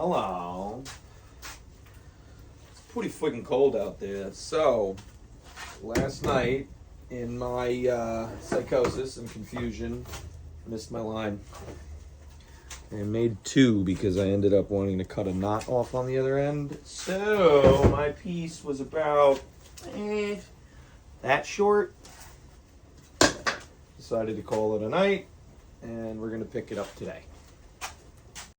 Hello. It's pretty freaking cold out there. So, last night, in my psychosis and confusion, missed my line. And made two because I ended up wanting to cut a knot off on the other end. So, my piece was about that short. Decided to call it a night, and we're going to pick it up today.